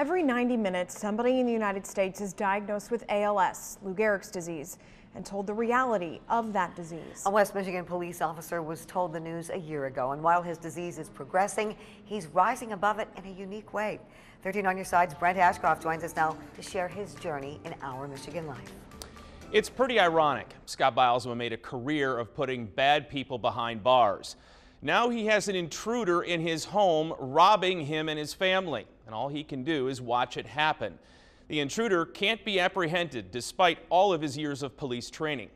Every 90 minutes, somebody in the United States is diagnosed with ALS, Lou Gehrig's disease, and told the reality of that disease. A West Michigan police officer was told the news a year ago, and while his disease is progressing, he's rising above it in a unique way. 13 on your side's Brent Ashcroft joins us now to share his journey in our Michigan life. It's pretty ironic. Scott Bilesma made a career of putting bad people behind bars. Now he has an intruder in his home robbing him and his family, and all he can do is watch it happen. The intruder can't be apprehended despite all of his years of police training.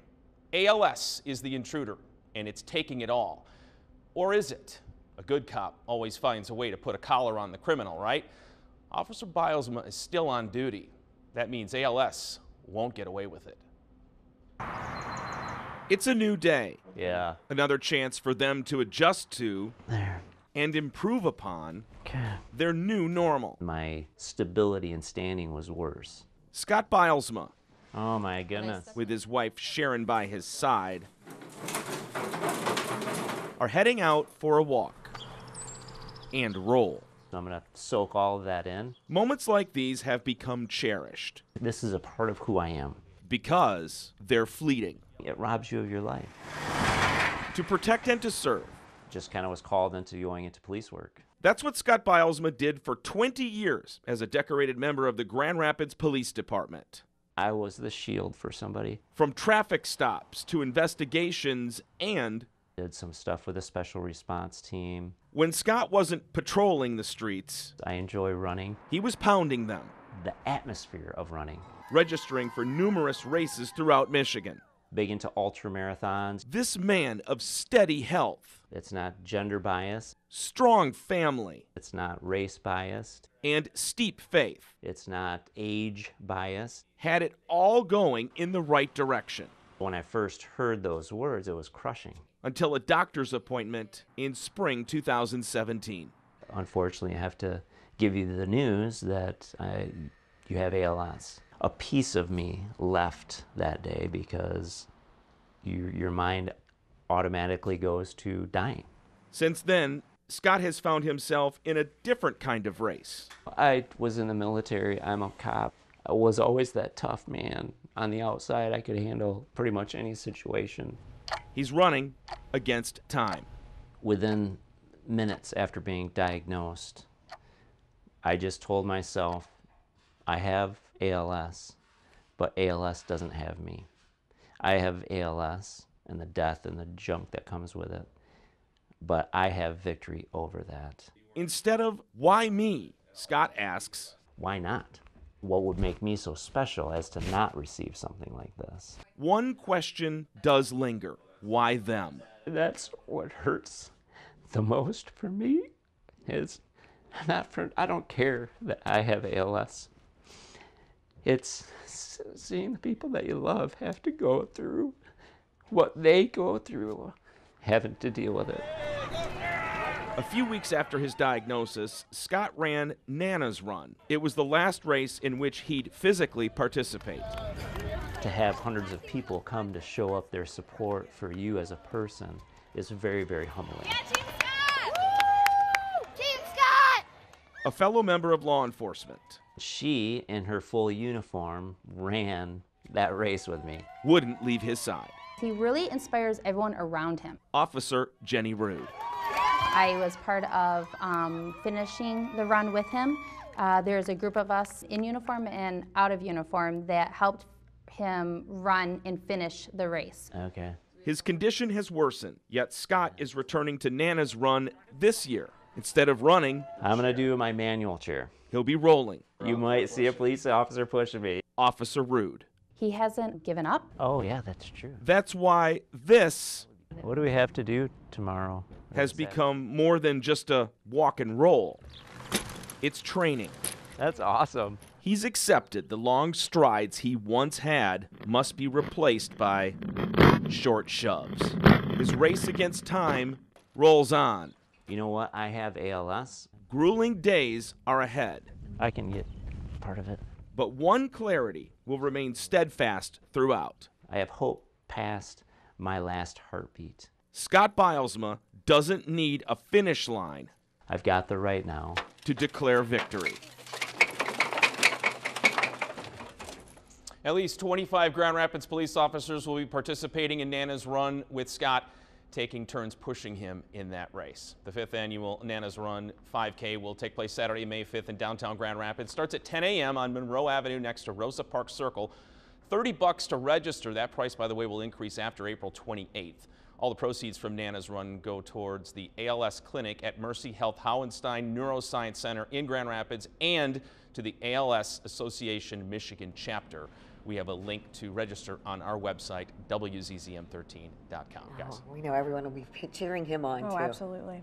ALS is the intruder, and it's taking it all. Or is it? A good cop always finds a way to put a collar on the criminal, right? Officer Bilesma is still on duty. That means ALS won't get away with it. It's a new day. Yeah. Another chance for them to adjust to and improve upon their new normal. My stability and standing was worse. Scott Bilesma, Oh my goodness. with his wife Sharon by his side, are heading out for a walk and roll. I'm going to soak all of that in. Moments like these have become cherished This is a part of who I am. because they're fleeting. It robs you of your life. To protect and to serve. Just kind of was called into going into police work. That's what Scott Bilesma did for 20 years as a decorated member of the Grand Rapids Police Department. I was the shield for somebody. From traffic stops to investigations, and Did some stuff with a special response team. when Scott wasn't patrolling the streets, I enjoy running. he was pounding them, The atmosphere of running. registering for numerous races throughout Michigan. Big into ultra marathons. This man of steady health, It's not gender biased. strong family, It's not race biased. and steep faith It's not age biased. had it all going in the right direction When I first heard those words, it was crushing. until a doctor's appointment in spring 2017. Unfortunately, I have to give you the news that you have ALS. A piece of me left that day because your mind automatically goes to dying. Since then, Scott has found himself in a different kind of race. I was in the military. I'm a cop. I was always that tough man. On the outside, I could handle pretty much any situation. He's running against time. Within minutes after being diagnosed, I just told myself, I have ALS, but ALS doesn't have me. I have ALS and the death and the junk that comes with it, but I have victory over that. Instead of, why me? Scott asks, Why not? What would make me so special as to not receive something like this? one question does linger. Why them? That's what hurts the most for me, is I don't care that I have ALS. It's seeing the people that you love have to go through what they go through, having to deal with it. A few weeks after his diagnosis, Scott ran Nana's Run. It was the last race in which he'd physically participate. To have hundreds of people come to show up their support for you as a person is very, very humbling. Yeah, Team Scott! Woo! Team Scott! A fellow member of law enforcement She, in her full uniform, ran that race with me. wouldn't leave his side. He really inspires everyone around him. Officer Jenny Rude. I was part of finishing the run with him. There's a group of us in uniform and out of uniform that helped him run and finish the race. Okay. His condition has worsened, yet Scott is returning to Nana's Run this year. Instead of running, I'm going to do my manual chair. he'll be rolling. You might see a police officer pushing me. Officer Rude. He hasn't given up. Oh, yeah, that's true. That's why this What do we have to do tomorrow? has become more than just a walk and roll. It's training. That's awesome. He's accepted the long strides he once had must be replaced by short shoves. His race against time rolls on. You know what? I have ALS. Grueling days are ahead, I can get part of it. but one clarity will remain steadfast throughout. I have hope past my last heartbeat. Scott Bilesma doesn't need a finish line I've got the right now. to declare victory. At least 25 Grand Rapids police officers will be participating in Nana's Run with Scott, taking turns pushing him in that race. The 5th annual Nana's Run 5K will take place Saturday, May 5th in downtown Grand Rapids. Starts at 10 a.m. on Monroe Avenue next to Rosa Parks Circle. $30 to register. That price, by the way, will increase after April 28th. All the proceeds from Nana's Run go towards the ALS clinic at Mercy Health Howenstein Neuroscience Center in Grand Rapids and to the ALS Association Michigan chapter. We have a link to register on our website, WZZM13.com. Guys. We know everyone will be cheering him on, too. Oh, absolutely.